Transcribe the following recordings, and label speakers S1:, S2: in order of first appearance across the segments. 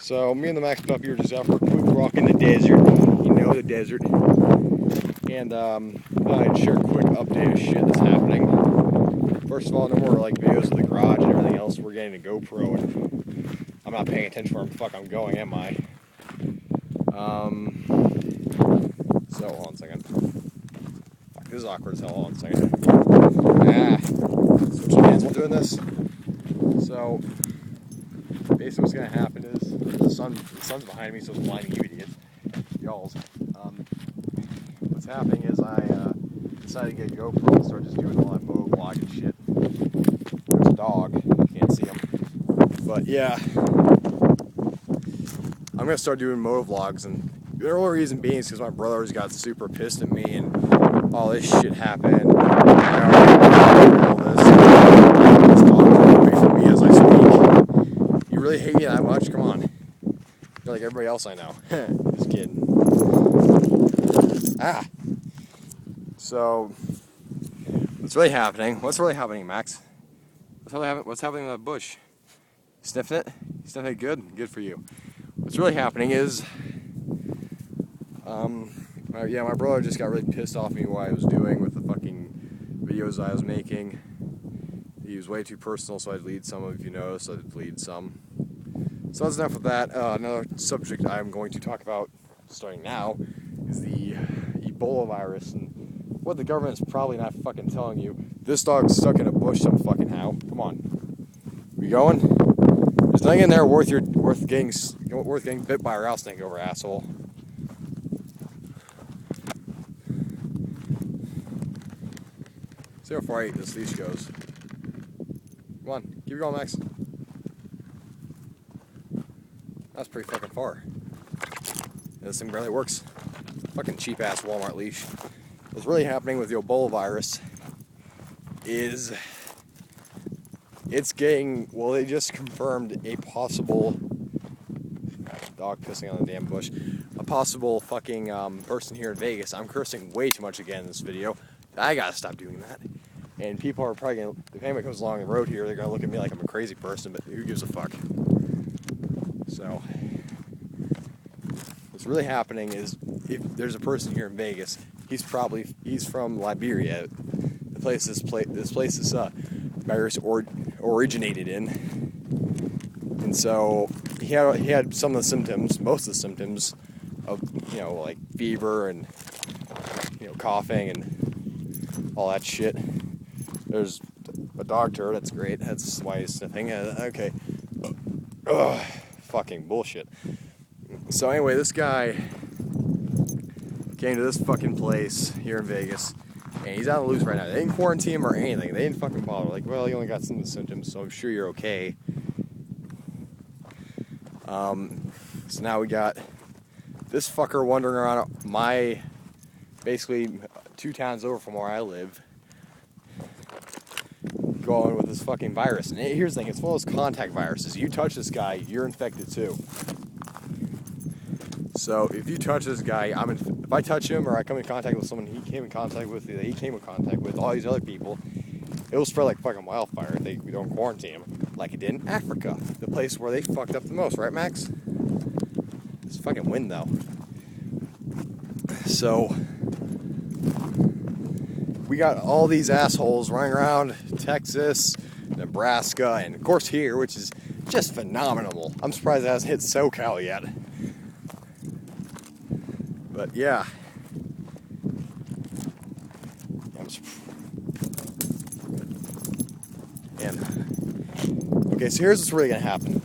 S1: So me and the Max Puppy are just out for a quick walk in the desert. You know, the desert. And I'd share a quick update of shit that's happening. First of all, no more like videos of the garage and everything else. We're getting a GoPro and I'm not paying attention where the fuck I'm going, am I? So hold on a second. Fuck, this is awkward as hell. Hold on a second. Switch hands while doing this. So basically what's gonna happen is the sun's behind me, so it's blinding you idiots. Y'all's. What's happening is I decided to get a GoPro and start just doing all that moto vlog and shit. There's a dog. You can't see him. But yeah, I'm gonna start doing moto vlogs, and the only reason being is because my brothers got super pissed at me and all this shit happened. All this dog's running away from me as I speak. You really hate me that much? Come on. You're like everybody else I know. Just kidding. So, what's really happening? What's really happening, Max? What's happening in that bush? You sniffing it? You sniffing it good? Good for you. What's really happening is, yeah, my brother just got really pissed off at me what I was doing with the fucking videos I was making. He was way too personal, so I'd lead some. If you notice, I'd lead some. So that's enough of that. Another subject I'm going to talk about starting now is the EBOLA virus and what the government's probably not fucking telling you. This dog's stuck in a bush some fucking how. Come on. We going? There's nothing in there worth getting bit by a rattlesnake over, asshole. See how far this leash goes. Come on, keep it going, Max. That's pretty fucking far. This thing barely works. Fucking cheap ass Walmart leash. What's really happening with the EBOLA virus is it's getting, well, they just confirmed a possible dog pissing on the damn bush, a possible fucking person here in Vegas. I'm cursing way too much again in this video. I gotta stop doing that. And people are probably gonna, if anybody comes along the road here, they're gonna look at me like I'm a crazy person, but who gives a fuck? So what's really happening is, if there's a person here in Vegas, he's from Liberia, the place this virus originated in, and so he had some of the symptoms, most of the symptoms of, you know, like fever and, you know, coughing and all that shit. There's a dog turd. That's great. That's why he's sniffing. Okay. Ugh, fucking bullshit. So anyway, this guy came to this fucking place here in Vegas, and he's out on the loose right now. They didn't quarantine him or anything. They didn't fucking bother. Like, well, you only got some of the symptoms, so I'm sure you're okay. So now we got this fucker wandering around basically 2 towns over from where I live, going with this fucking virus. And here's the thing, it's one of those contact viruses. You touch this guy, you're infected too. So if you touch this guy, if I touch him or I come in contact with someone he came in contact with, all these other people, it will spread like fucking wildfire if we don't quarantine him, like it did in Africa, the place where they fucked up the most, right, Max? It's fucking wind though. So we got all these assholes running around Texas, Nebraska, and of course here, which is just phenomenal. I'm surprised it hasn't hit SoCal yet. But yeah. Okay, so here's what's really gonna happen.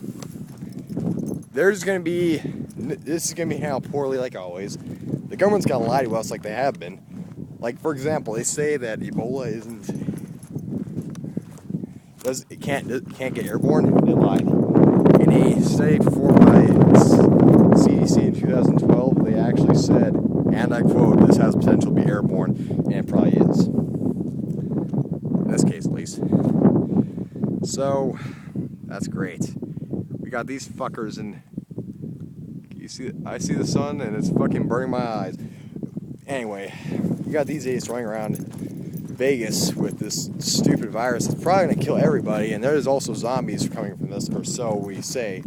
S1: This is gonna be handled poorly like always. The government's gonna lie to us like they have been. Like, for example, they say that EBOLA can't get airborne. They lied. In a study performed by CDC in 2012, they actually said, and I quote, "This has potential to be airborne," and it probably is. In this case, at least. So that's great. We got these fuckers, and I see the sun, and it's fucking burning my eyes. Anyway, you got these idiots running around Vegas with this stupid virus. It's probably going to kill everybody, and there's also zombies coming from this, or so we say.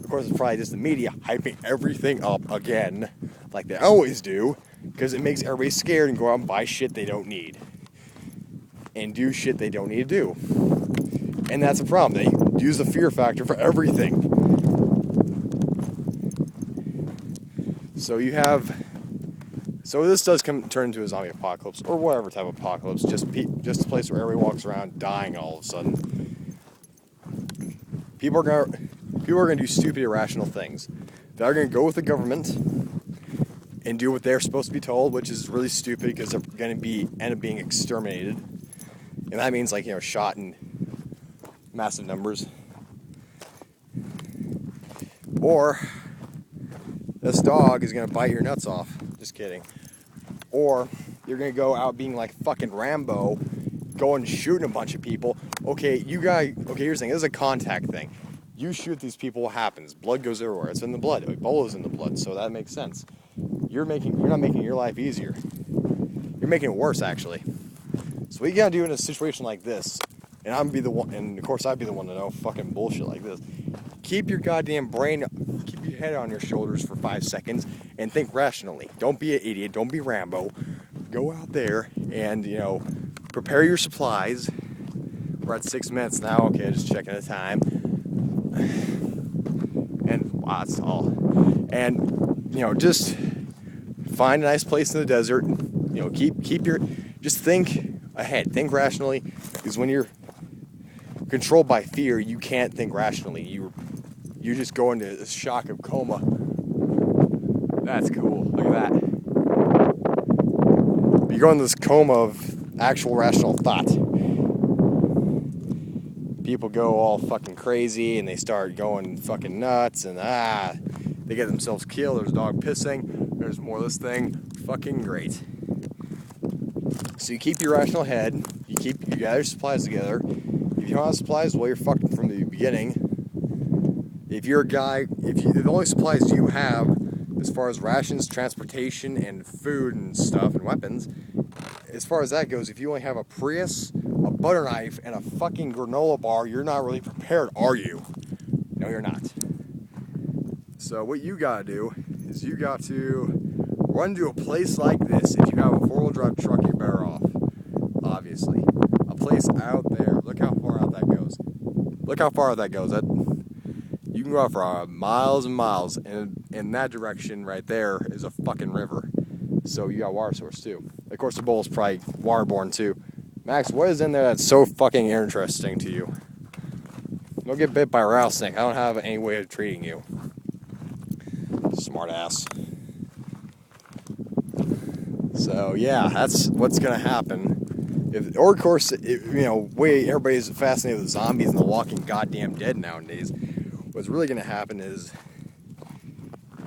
S1: of course, it's probably just the media hyping everything up again, like they always do, because it makes everybody scared and go out and buy shit they don't need. And do shit they don't need to do. And that's a problem. They use the fear factor for everything. So this does turn into a zombie apocalypse, or whatever type of apocalypse, just a place where everybody walks around dying all of a sudden. People are gonna do stupid, irrational things. They're gonna go with the government and do what they're supposed to be told, which is really stupid because they're gonna end up being exterminated. And that means, like, shot in massive numbers. Or this dog is gonna bite your nuts off. Just kidding. Or you're gonna go out being like fucking Rambo, going shooting a bunch of people. Okay, here's the thing. This is a contact thing. You shoot these people, what happens? Blood goes everywhere. It's in the blood. Ebola's in the blood, so that makes sense. You're not making your life easier. You're making it worse, actually. So what you gotta do in a situation like this, and of course I'd be the one to know fucking bullshit like this. Keep your goddamn brain, keep your head on your shoulders for 5 seconds and think rationally. Don't be an idiot. Don't be Rambo. Go out there and, prepare your supplies. We're at 6 minutes now. Okay, just checking the time. And wow, that's all. And, just find a nice place in the desert. Just think ahead. Think rationally. Because when you're controlled by fear, you can't think rationally. You just go into a shock of coma. That's cool. Look at that. You go into this coma of actual rational thought. People go all fucking crazy and they start going fucking nuts and they get themselves killed. There's a dog pissing. There's more of this thing. Fucking great. So you keep your rational head. You gather supplies together. If you don't have supplies, well, you're fucked from the beginning. If you're a guy, the only supplies you have, as far as rations, transportation, and food and stuff, and weapons, as far as that goes, if you only have a Prius, a butter knife, and a fucking granola bar, you're not really prepared, are you? No, you're not. So what you gotta do is you got to run to a place like this. If you have a 4-wheel drive truck, you're better off, obviously. A place out there. Look how far out that goes. Look how far out that goes. You can go out for miles and miles, and in that direction right there is a fucking river. So you got water source too. Of course, the bowl's probably waterborne too. Max, what is in there that's so fucking interesting to you? Don't get bit by a rattlesnake. I don't have any way of treating you. Smart ass. So yeah, that's what's gonna happen. Of course, everybody's fascinated with zombies and the Walking Goddamn Dead nowadays. What's really gonna happen is,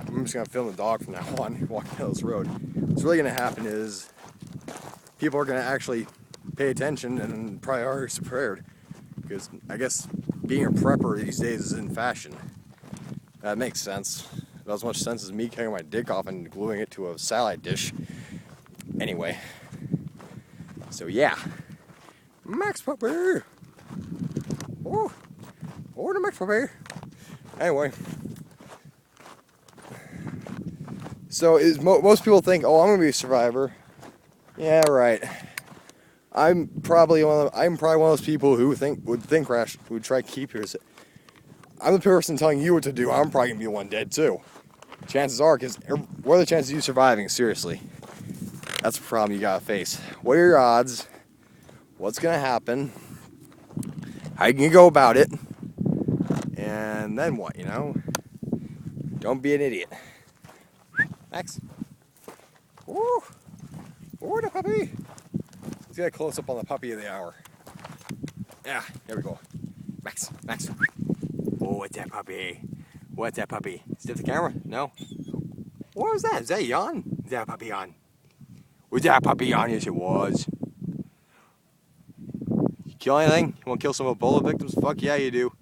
S1: I'm just gonna film the dog from now on, walking down this road. What's really gonna happen is, people are gonna actually pay attention and probably are prepared, because I guess being a prepper these days is in fashion. That makes sense. About as much sense as me cutting my dick off and gluing it to a salad dish. Anyway, so yeah, Max Puppy. Oh, the Max Puppy. Anyway, so most people think, oh, I'm gonna be a survivor. Yeah, right. I'm probably one of those people who would try to keep yours. I'm the person telling you what to do. I'm probably gonna be the one dead too. Chances are, because what are the chances of you surviving? Seriously, that's a problem you gotta face. What are your odds? What's gonna happen? How you gonna go about it? And then what, Don't be an idiot. Max. Woo! Oh, the puppy! Let's get a close-up on the puppy of the hour. Yeah, here we go. Max. Oh, what's that puppy? What's that puppy? Is that the camera? No? What was that? Is that yawn? Is that a puppy on? Was that a puppy on? Yes, it was. You kill anything? You want to kill some Ebola victims? Fuck yeah, you do.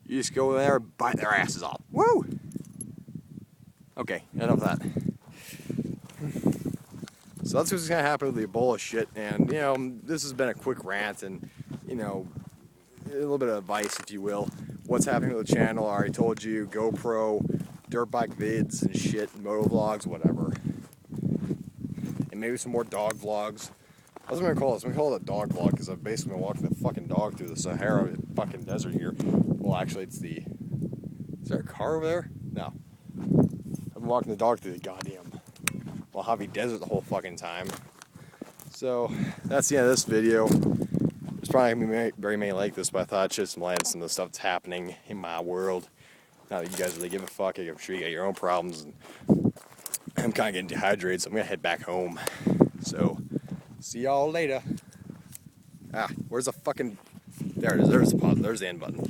S1: You just go in there and bite their asses off. Woo! Okay, enough of that. So that's what's going to happen with the Ebola shit. And, this has been a quick rant and, a little bit of advice, if you will. what's happening with the channel. I already told you, GoPro, dirt bike vids and shit, moto vlogs, whatever. And maybe some more dog vlogs. I was gonna call this. I'm gonna call it a dog vlog because I'm basically walking the fucking dog through the Sahara fucking desert here. Well, actually, it's the. Is there a car over there? No. I'm walking the dog through the goddamn Mojave Desert the whole fucking time. So that's the end of this video. There's probably gonna be very many like this, but I thought I'd shed some light on some of the stuff that's happening in my world. Not that you guys really give a fuck. I'm sure you got your own problems. And I'm kind of getting dehydrated, so I'm gonna head back home. So. See y'all later. Ah, where's the fucking... There it is. There's the pause. There's the end button.